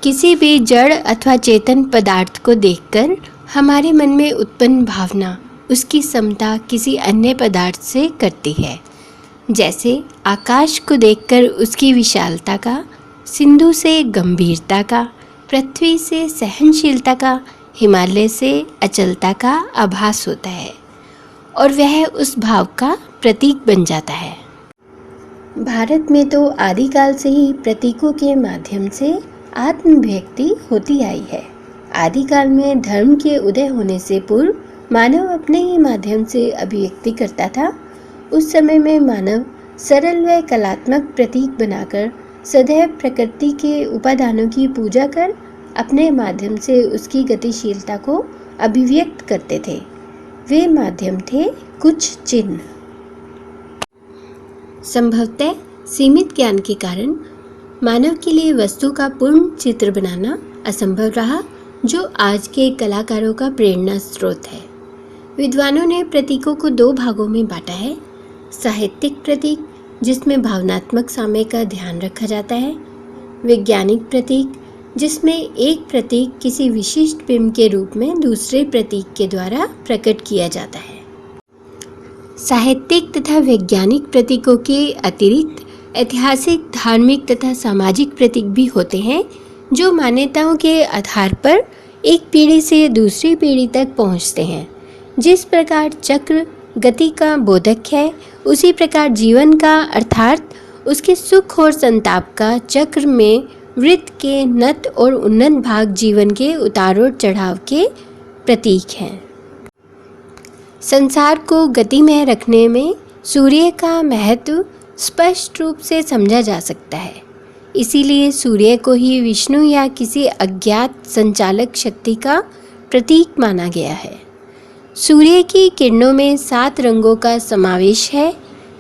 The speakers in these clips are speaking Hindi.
किसी भी जड़ अथवा चेतन पदार्थ को देखकर हमारे मन में उत्पन्न भावना उसकी समता किसी अन्य पदार्थ से करती है। जैसे आकाश को देखकर उसकी विशालता का, सिंधु से गंभीरता का, पृथ्वी से सहनशीलता का, हिमालय से अचलता का आभास होता है और वह उस भाव का प्रतीक बन जाता है। भारत में तो आदिकाल से ही प्रतीकों के माध्यम से आत्मव्यक्ति होती आई है। आदिकाल में धर्म के उदय होने से पूर्व मानव अपने ही माध्यम से अभिव्यक्ति करता था। उस समय में मानव सरल व कलात्मक प्रतीक बनाकर सदैव प्रकृति के उपादानों की पूजा कर अपने माध्यम से उसकी गतिशीलता को अभिव्यक्त करते थे। वे माध्यम थे कुछ चिन्ह। संभवतः सीमित ज्ञान के कारण मानव के लिए वस्तु का पूर्ण चित्र बनाना असंभव रहा, जो आज के कलाकारों का प्रेरणा स्रोत है। विद्वानों ने प्रतीकों को दो भागों में बांटा है। साहित्यिक प्रतीक, जिसमें भावनात्मक साम्य का ध्यान रखा जाता है। वैज्ञानिक प्रतीक, जिसमें एक प्रतीक किसी विशिष्ट बिंब के रूप में दूसरे प्रतीक के द्वारा प्रकट किया जाता है। साहित्यिक तथा वैज्ञानिक प्रतीकों के अतिरिक्त ऐतिहासिक, धार्मिक तथा सामाजिक प्रतीक भी होते हैं, जो मान्यताओं के आधार पर एक पीढ़ी से दूसरी पीढ़ी तक पहुंचते हैं। जिस प्रकार चक्र गति का बोधक है, उसी प्रकार जीवन का अर्थात उसके सुख और संताप का चक्र में वृत्त के नत और उन्नत भाग जीवन के उतार और चढ़ाव के प्रतीक हैं। संसार को गतिमय रखने में सूर्य का महत्व स्पष्ट रूप से समझा जा सकता है। इसीलिए सूर्य को ही विष्णु या किसी अज्ञात संचालक शक्ति का प्रतीक माना गया है। सूर्य की किरणों में 7 रंगों का समावेश है,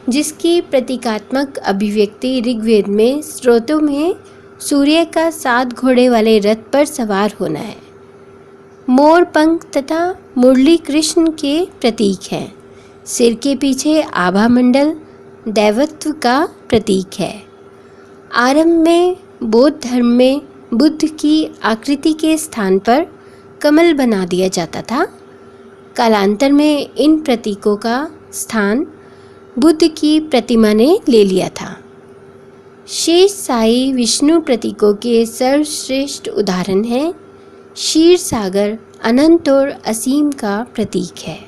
जिसकी प्रतीकात्मक अभिव्यक्ति ऋग्वेद में स्रोतों में सूर्य का 7 घोड़े वाले रथ पर सवार होना है। मोर पंख तथा मुरली कृष्ण के प्रतीक हैं। सिर के पीछे आभा मंडल दैवत्व का प्रतीक है। आरंभ में बौद्ध धर्म में बुद्ध की आकृति के स्थान पर कमल बना दिया जाता था। कालांतर में इन प्रतीकों का स्थान बुद्ध की प्रतिमा ने ले लिया था। शेष साई विष्णु प्रतीकों के सर्वश्रेष्ठ उदाहरण हैं। क्षीर सागर अनंत और असीम का प्रतीक है।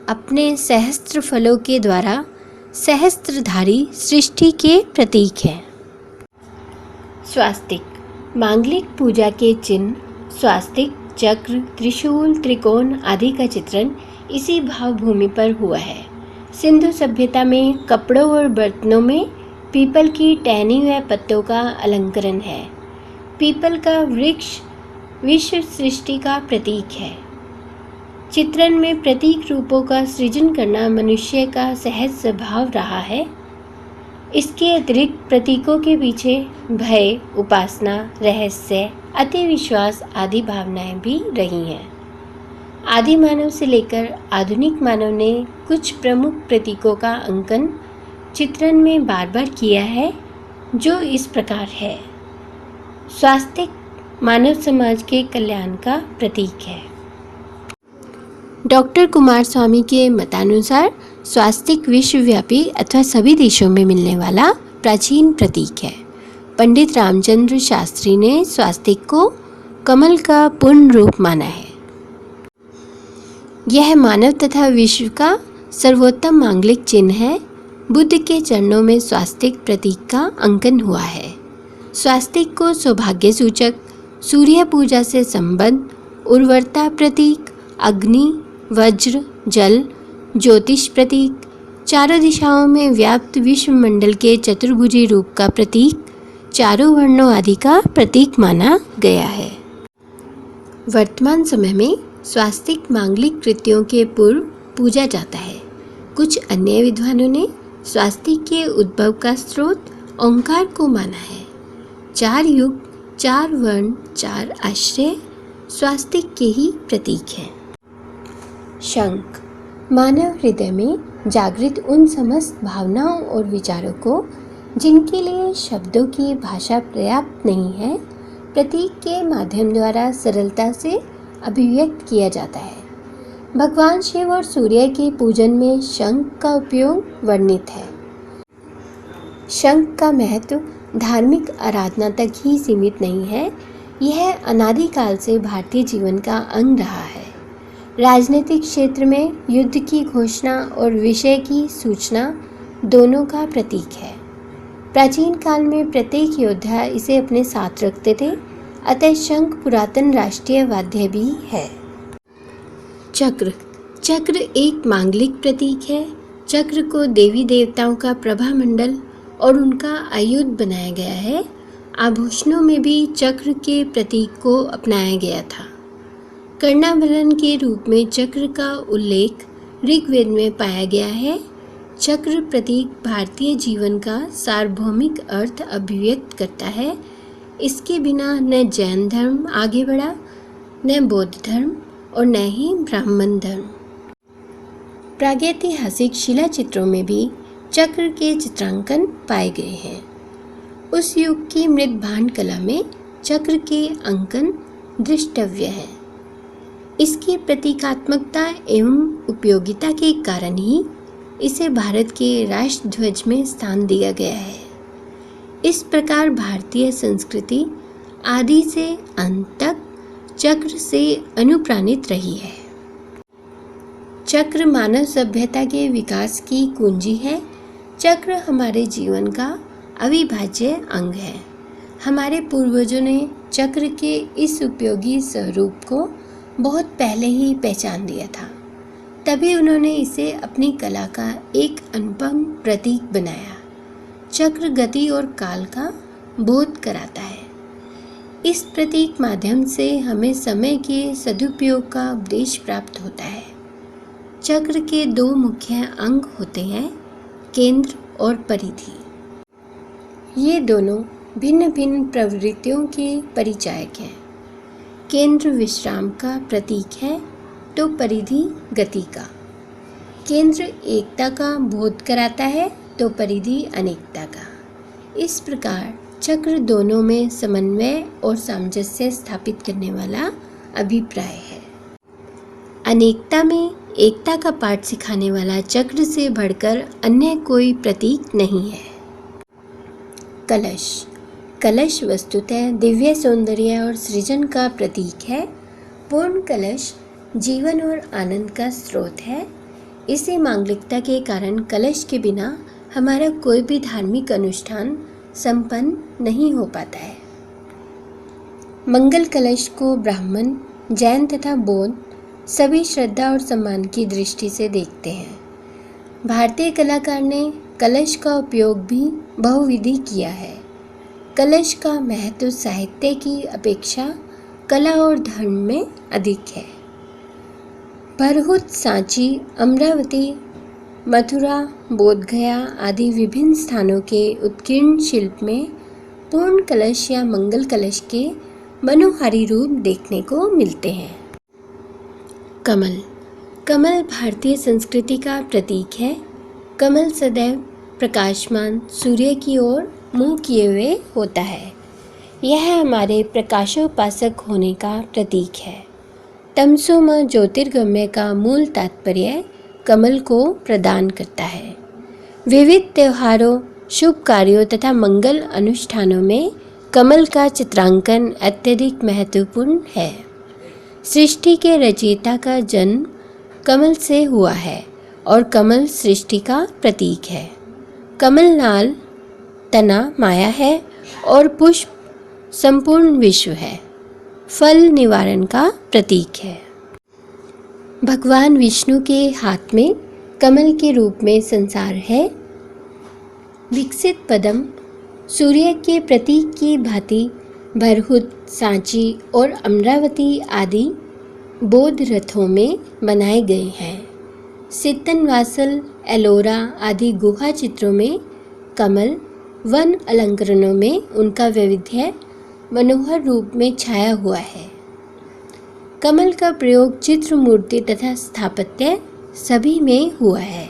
अपने सहस्त्र फलों के द्वारा सहस्त्रधारी सृष्टि के प्रतीक है। स्वास्तिक, मांगलिक पूजा के चिन्ह स्वास्तिक, चक्र, त्रिशूल, त्रिकोण आदि का चित्रण इसी भावभूमि पर हुआ है। सिंधु सभ्यता में कपड़ों और बर्तनों में पीपल की टहनी व पत्तों का अलंकरण है। पीपल का वृक्ष विश्व सृष्टि का प्रतीक है। चित्रण में प्रतीक रूपों का सृजन करना मनुष्य का सहज स्वभाव रहा है। इसके अतिरिक्त प्रतीकों के पीछे भय, उपासना, रहस्य, अति विश्वास आदि भावनाएं भी रही हैं। आदि मानव से लेकर आधुनिक मानव ने कुछ प्रमुख प्रतीकों का अंकन चित्रण में बार बार किया है, जो इस प्रकार है। स्वास्तिक मानव समाज के कल्याण का प्रतीक है। डॉक्टर कुमार स्वामी के मतानुसार स्वास्तिक विश्वव्यापी अथवा सभी देशों में मिलने वाला प्राचीन प्रतीक है। पंडित रामचंद्र शास्त्री ने स्वास्तिक को कमल का पूर्ण रूप माना है। यह मानव तथा विश्व का सर्वोत्तम मांगलिक चिन्ह है। बुद्ध के चरणों में स्वास्तिक प्रतीक का अंकन हुआ है। स्वास्तिक को सौभाग्य सूचक, सूर्य पूजा से संबद्ध, उर्वरता प्रतीक, अग्नि, वज्र, जल, ज्योतिष प्रतीक, चारों दिशाओं में व्याप्त विश्वमंडल के चतुर्भुजी रूप का प्रतीक, चारों वर्णों आदि का प्रतीक माना गया है। वर्तमान समय में स्वास्तिक मांगलिक कृत्यों के पूर्व पूजा जाता है। कुछ अन्य विद्वानों ने स्वास्तिक के उद्भव का स्रोत ओंकार को माना है। 4 युग, 4 वर्ण, 4 आश्रय स्वास्तिक के ही प्रतीक हैं। शंख मानव हृदय में जागृत उन समस्त भावनाओं और विचारों को जिनके लिए शब्दों की भाषा पर्याप्त नहीं है, प्रतीक के माध्यम द्वारा सरलता से अभिव्यक्त किया जाता है। भगवान शिव और सूर्य के पूजन में शंख का उपयोग वर्णित है। शंख का महत्व धार्मिक आराधना तक ही सीमित नहीं है, यह अनादिकाल से भारतीय जीवन का अंग रहा है। राजनीतिक क्षेत्र में युद्ध की घोषणा और विषय की सूचना दोनों का प्रतीक है। प्राचीन काल में प्रत्येक योद्धा इसे अपने साथ रखते थे, अतः शंख पुरातन राष्ट्रीय वाद्य भी है। चक्र एक मांगलिक प्रतीक है। चक्र को देवी देवताओं का प्रभामंडल और उनका आयुध बनाया गया है। आभूषणों में भी चक्र के प्रतीक को अपनाया गया था। कर्णाभरण के रूप में चक्र का उल्लेख ऋग्वेद में पाया गया है। चक्र प्रतीक भारतीय जीवन का सार्वभौमिक अर्थ अभिव्यक्त करता है। इसके बिना न जैन धर्म आगे बढ़ा, न बौद्ध धर्म और न ही ब्राह्मण धर्म। प्रागैतिहासिक शिला चित्रों में भी चक्र के चित्रांकन पाए गए हैं। उस युग की मृदभांड कला में चक्र के अंकन दृष्टव्य है। इसकी प्रतीकात्मकता एवं उपयोगिता के कारण ही इसे भारत के राष्ट्रध्वज में स्थान दिया गया है। इस प्रकार भारतीय संस्कृति आदि से अंत तक चक्र से अनुप्राणित रही है। चक्र मानव सभ्यता के विकास की कुंजी है। चक्र हमारे जीवन का अविभाज्य अंग है। हमारे पूर्वजों ने चक्र के इस उपयोगी स्वरूप को बहुत पहले ही पहचान लिया था, तभी उन्होंने इसे अपनी कला का एक अनुपम प्रतीक बनाया। चक्र गति और काल का बोध कराता है। इस प्रतीक माध्यम से हमें समय के सदुपयोग का उपदेश प्राप्त होता है। चक्र के दो मुख्य अंग होते हैं, केंद्र और परिधि। ये दोनों भिन्न भिन्न प्रवृत्तियों के परिचायक हैं। केंद्र विश्राम का प्रतीक है तो परिधि गति का। केंद्र एकता का बोध कराता है तो परिधि अनेकता का। इस प्रकार चक्र दोनों में समन्वय और सामंजस्य स्थापित करने वाला अभिप्राय है। अनेकता में एकता का पाठ सिखाने वाला चक्र से बढ़कर अन्य कोई प्रतीक नहीं है। कलश वस्तुतः दिव्य सौंदर्य और सृजन का प्रतीक है। पूर्ण कलश जीवन और आनंद का स्रोत है। इसी मांगलिकता के कारण कलश के बिना हमारा कोई भी धार्मिक अनुष्ठान संपन्न नहीं हो पाता है। मंगल कलश को ब्राह्मण, जैन तथा बौद्ध सभी श्रद्धा और सम्मान की दृष्टि से देखते हैं। भारतीय कलाकार ने कलश का उपयोग भी बहुविधि किया है। कलश का महत्व साहित्य की अपेक्षा कला और धर्म में अधिक है। भरहुत, सांची, अमरावती, मथुरा, बोधगया आदि विभिन्न स्थानों के उत्कीर्ण शिल्प में पूर्ण कलश या मंगल कलश के मनोहारी रूप देखने को मिलते हैं। कमल भारतीय संस्कृति का प्रतीक है। कमल सदैव प्रकाशमान सूर्य की ओर मुँह किए हुए होता है। यह हमारे प्रकाशोपासक होने का प्रतीक है। तमसो में ज्योतिर्गमय का मूल तात्पर्य कमल को प्रदान करता है। विविध त्योहारों, शुभ कार्यों तथा मंगल अनुष्ठानों में कमल का चित्रांकन अत्यधिक महत्वपूर्ण है। सृष्टि के रचयिता का जन्म कमल से हुआ है और कमल सृष्टि का प्रतीक है। कमल नाल तना माया है और पुष्प संपूर्ण विश्व है। फल निवारण का प्रतीक है। भगवान विष्णु के हाथ में कमल के रूप में संसार है। विकसित पद्म सूर्य के प्रतीक की भांति भरहुत, सांची और अमरावती आदि बौद्ध रथों में बनाए गए हैं। सित्तनवासल, एलोरा आदि गुहा चित्रों में कमल वन अलंकरणों में उनका वैविध्य मनोहर रूप में छाया हुआ है। कमल का प्रयोग चित्र, मूर्ति तथा स्थापत्य सभी में हुआ है।